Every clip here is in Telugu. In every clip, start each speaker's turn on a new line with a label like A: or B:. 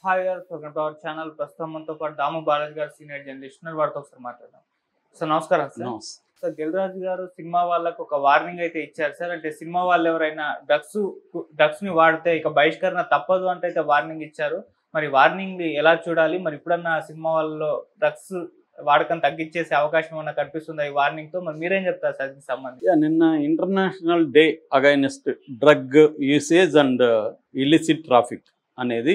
A: హాయ్ గారు, వెల్కమ్ టు అవర్ ఛానల్. ప్రస్తుతం మనతో పాటు దాము బాలాజీ గారు సీనియర్ జర్నలిస్ట్ ఉన్నారు. వారితో ఒకసారి మాట్లాడదాం. సార్ నమస్కారం సార్. సార్ దిల్ రాజు గారు సినిమా వాళ్ళకు ఒక వార్నింగ్ అయితే ఇచ్చారు సార్. అంటే సినిమా వాళ్ళు ఎవరైనా డ్రగ్స్ ని వాడితే ఇక బహిష్కరణ తప్పదు అంటే అయితే వార్నింగ్ ఇచ్చారు. మరి వార్నింగ్ ఎలా చూడాలి? మరి ఇప్పుడన్నా సినిమా వాళ్ళలో డ్రగ్స్ వాడకం తగ్గించేసే అవకాశం ఏమన్నా కనిపిస్తుందా ఈ వార్నింగ్ తో? మరి మీరేం చెప్తారు సార్ దీనికి సంబంధించి?
B: నిన్న international day against drug usage and illicit traffic అనేది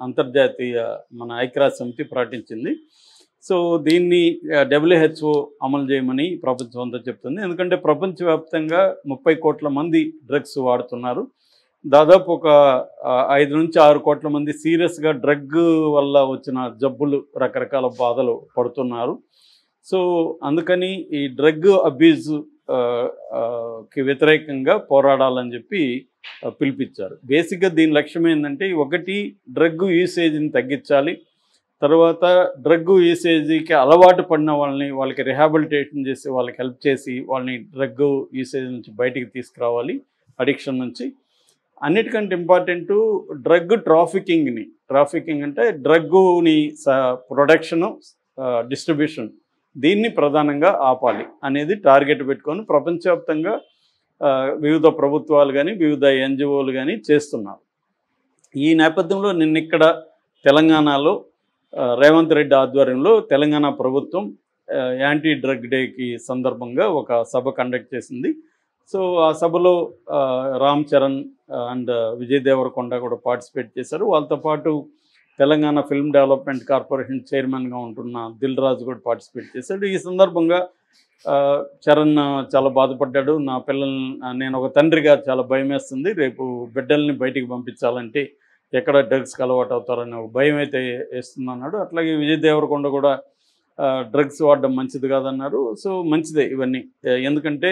B: అంతర్జాతీయ మన ఐక్యరాజ్య సమితి ప్రకటించింది. సో దీన్ని WHO అమలు చేయమని ప్రపంచం అంతా చెప్తుంది. ఎందుకంటే ప్రపంచవ్యాప్తంగా 30 కోట్ల మంది డ్రగ్స్ వాడుతున్నారు. దాదాపు ఒక 5 నుంచి 6 కోట్ల మంది సీరియస్గా డ్రగ్ వల్ల వచ్చిన జబ్బులు, రకరకాల బాధలు పడుతున్నారు. సో అందుకని ఈ డ్రగ్ అబ్యూజ్ కి వ్యతిరేకంగా పోరాడాలని చెప్పి పిలిపించారు. బేసిక్గా దీని లక్ష్యం ఏంటంటే, ఒకటి డ్రగ్ యూసేజ్ని తగ్గించాలి, తర్వాత డ్రగ్ యూసేజ్కి అలవాటు పడిన వాళ్ళకి రిహాబిలిటేషన్ చేసి వాళ్ళకి హెల్ప్ చేసి వాళ్ళని డ్రగ్ యూసేజ్ నుంచి బయటికి తీసుకురావాలి, అడిక్షన్ నుంచి. అన్నిటికంటే ఇంపార్టెంట్ డ్రగ్ ట్రాఫికింగ్ అంటే డ్రగ్ని ప్రొడక్షను, డిస్ట్రిబ్యూషన్, దీన్ని ప్రధానంగా ఆపాలి అనేది టార్గెట్ పెట్టుకొని ప్రపంచవ్యాప్తంగా వివిధ ప్రభుత్వాలు కానీ వివిధ NGOలు కానీ చేస్తున్నారు. ఈ నేపథ్యంలో నిన్న తెలంగాణలో రేవంత్ రెడ్డి ఆధ్వర్యంలో తెలంగాణ ప్రభుత్వం యాంటీ డ్రగ్ డేకి సందర్భంగా ఒక సభ కండక్ట్ చేసింది. సో ఆ సభలో రామ్ చరణ్ అండ్ విజయ్ దేవరకొండ కూడా పార్టిసిపేట్ చేశారు. వాళ్ళతో పాటు తెలంగాణ ఫిల్మ్ డెవలప్మెంట్ కార్పొరేషన్ చైర్మన్గా ఉంటున్న దిల్ రాజు కూడా పార్టిసిపేట్ చేశాడు. ఈ సందర్భంగా చరణ్ చాలా బాధపడ్డాడు. నా పిల్లల్ని, నేను ఒక తండ్రిగా చాలా భయం వేస్తుంది, రేపు బిడ్డల్ని బయటికి పంపించాలంటే ఎక్కడ డ్రగ్స్కి అలవాటు అవుతారని ఒక భయం అయితే వేస్తుందన్నాడు. అట్లాగే విజయ్ దేవరకొండ కూడా డ్రగ్స్ వాడడం మంచిది కాదన్నారు. సో మంచిదే ఇవన్నీ, ఎందుకంటే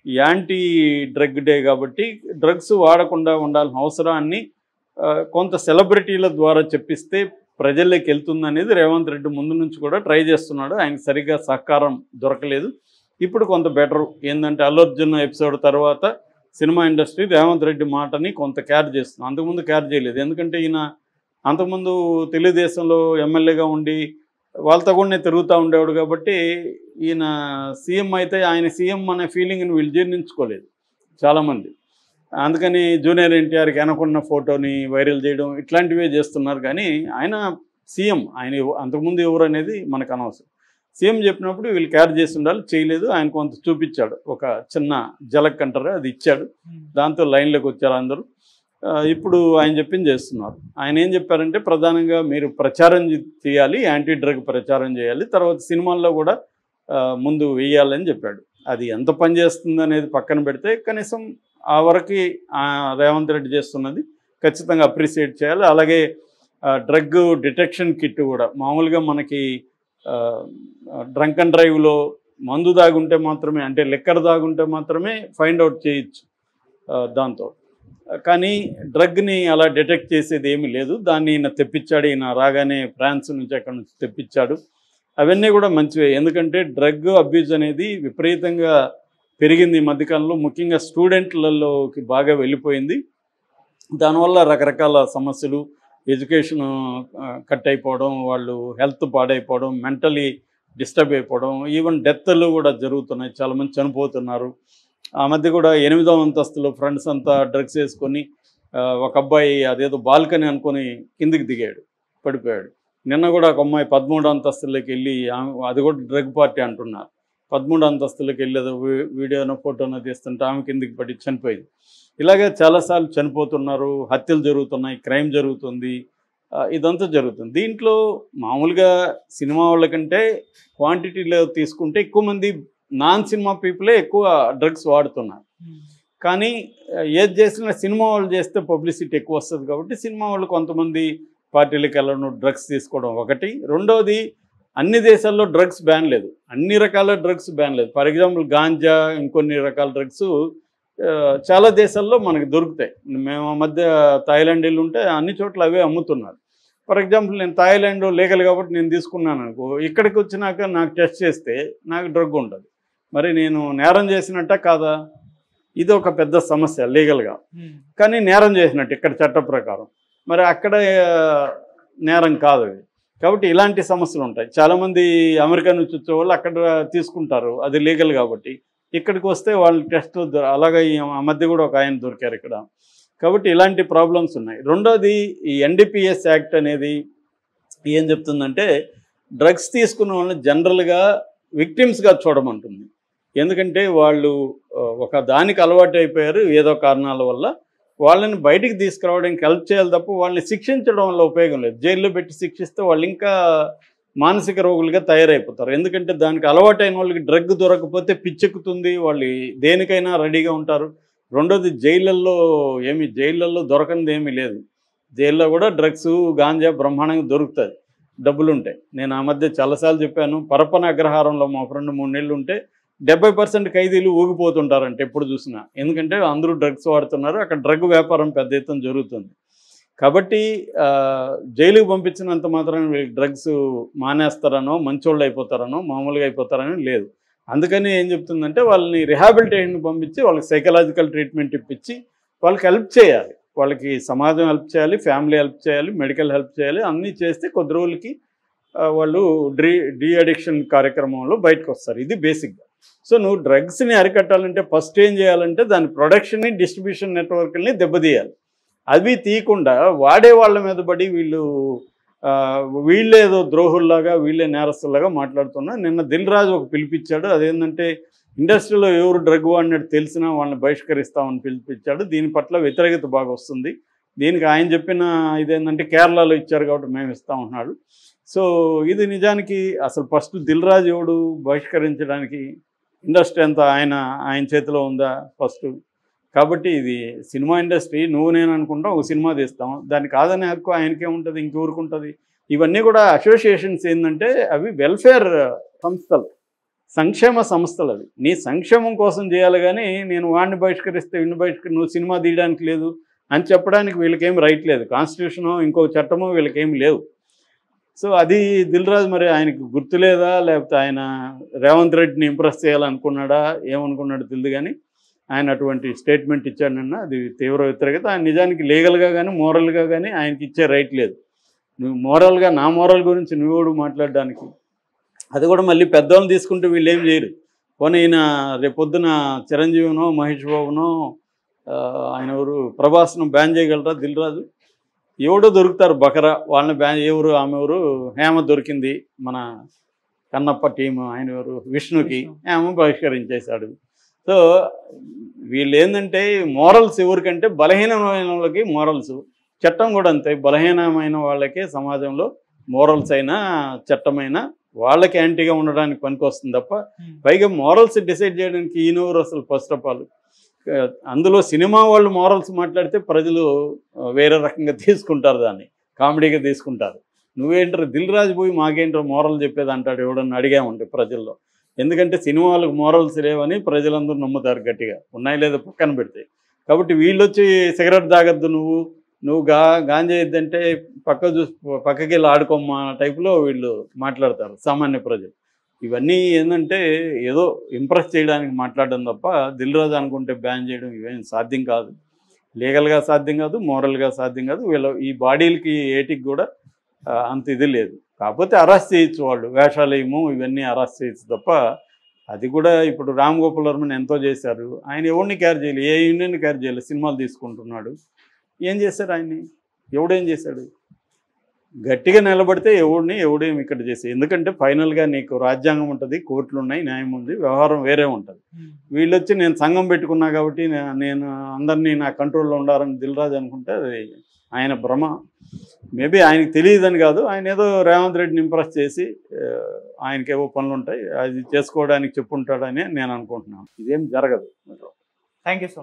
B: యాంటీ డ్రగ్ డే కాబట్టి డ్రగ్స్ వాడకుండా ఉండాల్సిన అవసరాన్ని కొంత సెలబ్రిటీల ద్వారా చెప్పిస్తే ప్రజల్లోకి వెళ్తుందనేది రేవంత్ రెడ్డి ముందు నుంచి కూడా ట్రై చేస్తున్నాడు. ఆయనకు సరిగ్గా సహకారం దొరకలేదు. ఇప్పుడు కొంత బెటర్ ఏంటంటే, అల్లు అర్జున్ ఎపిసోడ్ తర్వాత సినిమా ఇండస్ట్రీ రేవంత్ రెడ్డి మాటని కొంత కేర్ చేస్తుంది. అంతకుముందు కేర్ చేయలేదు. ఎందుకంటే ఈయన అంతకుముందు తెలుగుదేశంలో ఎమ్మెల్యేగా ఉండి వాళ్ళతో కూడా తిరుగుతూ ఉండేవాడు కాబట్టి ఈయన సీఎం అయితే ఆయన సీఎం అనే ఫీలింగ్ని వీళ్ళు జీర్ణించుకోలేదు చాలామంది. అందుకని జూనియర్ ఎన్టీఆర్కి అనుకున్న ఫోటోని వైరల్ చేయడం ఇట్లాంటివే చేస్తున్నారు. కానీ ఆయన సీఎం, ఆయన అంతకుముందు ఎవరు అనేది మనకు అనవసరం. సీఎం చెప్పినప్పుడు వీళ్ళు కేర్ చేసి ఉండాలి, చేయలేదు. ఆయన కొంత చూపించాడు, ఒక చిన్న జలక్ అంటారు అది ఇచ్చాడు, దాంతో లైన్లోకి వచ్చారు అందరూ. ఇప్పుడు ఆయన చెప్పింది చేస్తున్నారు. ఆయన ఏం చెప్పారంటే, ప్రధానంగా మీరు ప్రచారం చేయాలి, యాంటీ డ్రగ్ ప్రచారం చేయాలి, తర్వాత సినిమాల్లో కూడా ముందు వేయాలని చెప్పాడు. అది ఎంత పని చేస్తుంది అనేది పక్కన పెడితే కనీసం ఆ వరకు రేవంత్ రెడ్డి చేస్తున్నది ఖచ్చితంగా అప్రిషియేట్ చేయాలి. అలాగే డ్రగ్ డిటెక్షన్ కిట్ కూడా మామూలుగా మనకి డ్రంక్ అండ్ డ్రైవ్లో మందు దాగుంటే మాత్రమే, అంటే లిక్కర్ దాగుంటే మాత్రమే ఫైండ్ అవుట్ చేయొచ్చు దాంతో. కానీ డ్రగ్ని అలా డిటెక్ట్ చేసేది ఏమీ లేదు. దాన్ని ఈయన తెప్పించాడు. ఈయన రాగానే ఫ్రాన్స్ నుంచి అక్కడ నుంచి తెప్పించాడు. అవన్నీ కూడా మంచివే, ఎందుకంటే డ్రగ్ అబ్యూజ్ అనేది విపరీతంగా పెరిగింది ఈ మధ్యకాలంలో. ముఖ్యంగా స్టూడెంట్లలోకి బాగా వెళ్ళిపోయింది. దానివల్ల రకరకాల సమస్యలు, ఎడ్యుకేషన్ కట్ అయిపోవడం, వాళ్ళు హెల్త్ పాడైపోవడం, మెంటలీ డిస్టర్బ్ అయిపోవడం, ఈవెన్ డెత్లు కూడా జరుగుతున్నాయి, చాలామంది చనిపోతున్నారు. ఆ మధ్య కూడా 8వ అంతస్తులో ఫ్రెండ్స్ అంతా డ్రగ్స్ వేసుకొని ఒక అబ్బాయి అదేదో బాల్కనీ అనుకొని కిందికి దిగాడు, పడిపోయాడు. నిన్న కూడా ఒక అమ్మాయి 13వ అంతస్తులోకి వెళ్ళి, అది కూడా డ్రగ్ పార్టీ అంటున్నారు, 13వ అంతస్తులోకి వెళ్ళి ఏదో వీడియోనో ఫోటోనో తీస్తుంటే ఆమె కిందికి పడి చనిపోయింది. ఇలాగే చాలాసార్లు చనిపోతున్నారు, హత్యలు జరుగుతున్నాయి, క్రైమ్ జరుగుతుంది, ఇదంతా జరుగుతుంది. దీంట్లో మామూలుగా సినిమా వాళ్ళకంటే క్వాంటిటీలో తీసుకుంటే ఎక్కువ మంది నాన్ సినిమా పీపులే ఎక్కువ డ్రగ్స్ వాడుతున్నారు. కానీ ఏది చేసినా సినిమా వాళ్ళు చేస్తే పబ్లిసిటీ ఎక్కువ వస్తుంది కాబట్టి సినిమా వాళ్ళు కొంతమంది పార్టీలకు వెళ్ళడం, డ్రగ్స్ తీసుకోవడం ఒకటి. రెండవది, అన్ని దేశాల్లో డ్రగ్స్ బ్యాన్ లేదు, అన్ని రకాల డ్రగ్స్ బ్యాన్ లేదు. ఫర్ ఎగ్జాంపుల్ గాంజా, ఇంకొన్ని రకాల డ్రగ్స్ చాలా దేశాల్లో మనకి దొరుకుతాయి. మేము మధ్య థాయిలాండ్ వెళ్ళి ఉంటే అన్ని చోట్ల అవే అమ్ముతున్నారు. ఫర్ ఎగ్జాంపుల్ నేను థాయిలాండ్ లీగల్ కాబట్టి నేను తీసుకున్నాను అనుకో, ఇక్కడికి వచ్చినాక నాకు టెస్ట్ చేస్తే నాకు డ్రగ్ ఉంటుంది, మరి నేను నేరం చేసినట్ట కాదా? ఇది ఒక పెద్ద సమస్య లీగల్గా. కానీ నేరం చేసినట్టు ఇక్కడ చట్ట ప్రకారం. మరి అక్కడ నేరం కాదు అది. కాబట్టి ఇలాంటి సమస్యలు ఉంటాయి. చాలామంది అమెరికా నుంచి వచ్చే వాళ్ళు అక్కడ తీసుకుంటారు, అది లీగల్ కాబట్టి. ఇక్కడికి వస్తే వాళ్ళు టెస్ట్ అలాగే ఆ మధ్య కూడా ఒక ఆయన దొరికారు ఇక్కడ. కాబట్టి ఇలాంటి ప్రాబ్లమ్స్ ఉన్నాయి. రెండోది ఈ ఎన్డీపీఎస్ యాక్ట్ అనేది ఏం చెప్తుందంటే డ్రగ్స్ తీసుకున్న వాళ్ళని జనరల్గా విక్టిమ్స్గా చూడమంటుంది. ఎందుకంటే వాళ్ళు ఒక దానికి అలవాటు అయిపోయారు ఏదో కారణాల వల్ల. వాళ్ళని బయటికి తీసుకురావడానికి హెల్ప్ చేయాలి తప్ప వాళ్ళని శిక్షించడం వల్ల ఉపయోగం లేదు. జైల్లో పెట్టి శిక్షిస్తే వాళ్ళు ఇంకా మానసిక రోగులుగా తయారైపోతారు. ఎందుకంటే దానికి అలవాటైన వాళ్ళకి డ్రగ్ దొరకకపోతే పిచ్చెక్కుతుంది, వాళ్ళు దేనికైనా రెడీగా ఉంటారు. రెండోది జైళ్ళల్లో దొరకనిది ఏమీ లేదు. జైల్లో కూడా డ్రగ్స్ గాంజా బ్రహ్మాండంగా దొరుకుతుంది, డబ్బులుంటాయి. నేను ఆ మధ్య చాలాసార్లు చెప్పాను, పరపన అగ్రహారంలో మా ఫ్రెండ్ 3 నెలలు ఉంటే 70% ఖైదీలు ఊగిపోతుంటారంటే ఎప్పుడు చూసినా. ఎందుకంటే అందరూ డ్రగ్స్ వాడుతున్నారు, అక్కడ డ్రగ్ వ్యాపారం పెద్ద ఎత్తున జరుగుతుంది. కాబట్టి జైలుకి పంపించినంత మాత్రం వీళ్ళకి డ్రగ్స్ మానేస్తారనో మంచోళ్ళు అయిపోతారనో మామూలుగా అయిపోతారని లేదు. అందుకని ఏం చెప్తుందంటే వాళ్ళని రిహాబిలిటేషన్కి పంపించి వాళ్ళకి సైకలాజికల్ ట్రీట్మెంట్ ఇప్పించి వాళ్ళకి హెల్ప్ చేయాలి. వాళ్ళకి సమాజం హెల్ప్ చేయాలి, ఫ్యామిలీ హెల్ప్ చేయాలి, మెడికల్ హెల్ప్ చేయాలి. అన్నీ చేస్తే కొద్ది రోజులకి వాళ్ళు డీ అడిక్షన్ కార్యక్రమంలో బయటకు వస్తారు. ఇది బేసిక్గా. సో నువ్వు డ్రగ్స్ని అరికట్టాలంటే ఫస్ట్ ఏం చేయాలంటే దాని ప్రొడక్షన్ని, డిస్ట్రిబ్యూషన్ నెట్వర్క్ని దెబ్బతీయాలి. అవి తీయకుండా వాడే వాళ్ళ మీద పడి వీళ్ళేదో ద్రోహుల్లాగా వీళ్ళే నేరస్తుల్లాగా మాట్లాడుతున్నా. నిన్న దిల్ రాజు ఒక పిలిపించాడు. అదేంటంటే ఇండస్ట్రీలో ఎవరు డ్రగ్ వాడినట్టు తెలిసినా వాళ్ళని బహిష్కరిస్తామని పిలిపించాడు. దీని పట్ల వ్యతిరేకత బాగా వస్తుంది. దీనికి ఆయన చెప్పిన ఇదేంటంటే కేరళలో ఇచ్చారు కాబట్టి మేము ఇస్తామంటున్నాడు. సో ఇది నిజానికి అసలు ఫస్ట్ దిల్ రాజు ఎవడు బహిష్కరించడానికి? ఇండస్ట్రీ అంతా ఆయన చేతిలో ఉందా ఫస్ట్? కాబట్టి ఇది సినిమా ఇండస్ట్రీ, నువ్వు నేను అనుకుంటాం ఒక సినిమా తీస్తాం, దానికి కాదనే హక్కు ఆయనకే ఉంటుంది, ఇంకెవరికి ఉంటుంది? ఇవన్నీ కూడా అసోసియేషన్స్ ఏంటంటే అవి వెల్ఫేర్ సంస్థలు, సంక్షేమ సంస్థలు. అవి నీ సంక్షేమం కోసం చేయాలి. కానీ నేను వాడిని బహిష్కరిస్తే నువ్వు సినిమా తీయడానికి లేదు అని చెప్పడానికి వీళ్ళకేం రైట్ లేదు. కాన్స్టిట్యూషనో ఇంకో చట్టమో వీళ్ళకేమి లేవు. సో అది దిల్ రాజు మరి ఆయనకు గుర్తులేదా, లేకపోతే ఆయన రేవంత్ రెడ్డిని ఇంప్రెస్ చేయాలనుకున్నాడా, ఏమనుకున్నాడో తెలియదు. కానీ ఆయన అటువంటి స్టేట్మెంట్ ఇచ్చాడు నిన్న. అది తీవ్ర వ్యతిరేకత. ఆయన నిజానికి లీగల్గా కానీ మోరల్గా కానీ ఆయనకి ఇచ్చే రైట్ లేదు. నువ్వు మోరల్గా నా మోరల్ గురించి నువ్వు మాట్లాడడానికి, అది కూడా మళ్ళీ పెద్దవాళ్ళని తీసుకుంటే వీళ్ళు ఏం చేయరు. పోనీ ఈయన రేపొద్దున చిరంజీవినో మహేష్ బాబునో ఆయన ఎవరు ప్రభాస్ను బ్యాన్ చేయగలరా దిల్ రాజు? ఎవడో దొరుకుతారు బకరా, వాళ్ళని బ్యాన్. ఆమె ఎవరు హేమ దొరికింది, మన కన్నప్ప టీము. ఆయన ఎవరు విష్ణుకి హేమ బహిష్కరించేశాడు. సో వీళ్ళు ఏంటంటే మోరల్స్ ఎవరికంటే బలహీనమైన వాళ్ళకి మోరల్స్. చట్టం కూడా అంతే, బలహీనమైన వాళ్ళకే సమాజంలో మోరల్స్ అయినా చట్టమైనా వాళ్ళకి యాంటీగా ఉండడానికి పనికొస్తుంది తప్ప పైగా మోరల్స్ డిసైడ్ చేయడానికి ఈయనెవరు అసలు? ఫస్ట్ ఆఫ్ ఆల్ అందులో సినిమా వాళ్ళు మోరల్స్ మాట్లాడితే ప్రజలు వేరే రకంగా తీసుకుంటారు, దాన్ని కామెడీగా తీసుకుంటారు. నువ్వేంటారు దిల్ రాజు పోయి మాకేంటారు మోరల్ చెప్పేది అంటాడు ఎవడన్నా అడిగామంటే ప్రజల్లో. ఎందుకంటే సినిమా వాళ్ళకి మోరల్స్ లేవని ప్రజలందరూ నమ్ముతారు గట్టిగా, ఉన్నాయి లేదా పక్కన పెడితే. కాబట్టి వీళ్ళు వచ్చి సిగరెట్ తాగద్దు, నువ్వు గాంజా ఇద్దంటే పక్కకి వెళ్ళి ఆడుకోమ్మా టైపులో వీళ్ళు మాట్లాడతారు సామాన్య ప్రజలు. ఇవన్నీ ఏంటంటే ఏదో ఇంప్రెస్ చేయడానికి మాట్లాడడం తప్ప దిల్ రాజు అనుకుంటే బ్యాన్ చేయడం ఇవేం సాధ్యం కాదు. లీగల్గా సాధ్యం కాదు, మోరల్గా సాధ్యం కాదు. ఈ బాడీలకి ఏటికి కూడా అంత ఇది లేదు. కాకపోతే అరెస్ట్ చేయొచ్చు, వాళ్ళు వేషాలయము ఇవన్నీ అరెస్ట్ చేయొచ్చు తప్ప. అది కూడా ఇప్పుడు రామ్ గోపాల్ వర్మని ఎంతో చేశారు, ఆయన ఎవరిని క్యారీ చేయలేదు, ఏ యూనియన్ క్యారీ చేయలేదు. సినిమాలు తీసుకుంటున్నాడు, ఏం చేశారు ఆయన్ని? ఎవడేం చేశాడు? గట్టిగా నిలబడితే ఎవడేమి ఇక్కడ చేసి. ఎందుకంటే ఫైనల్గా నీకు రాజ్యాంగం ఉంటుంది, కోర్టులు ఉన్నాయి, న్యాయం ఉంది, వ్యవహారం వేరే ఉంటుంది. వీళ్ళు వచ్చి నేను సంఘం పెట్టుకున్నా కాబట్టి నేను అందరినీ నా కంట్రోల్లో ఉండాలని దిల్ రాజు అనుకుంటే అది ఆయన భ్రమ. మేబీ ఆయనకు తెలియదని కాదు, ఆయన ఏదో రేవంత్ రెడ్డిని ఇంప్రెస్ చేసి ఆయనకేవో పనులు ఉంటాయి అది చేసుకోవడానికి చెప్పుంటాడని నేను అనుకుంటున్నాను. ఇదేం జరగదు.
A: Thank you so much.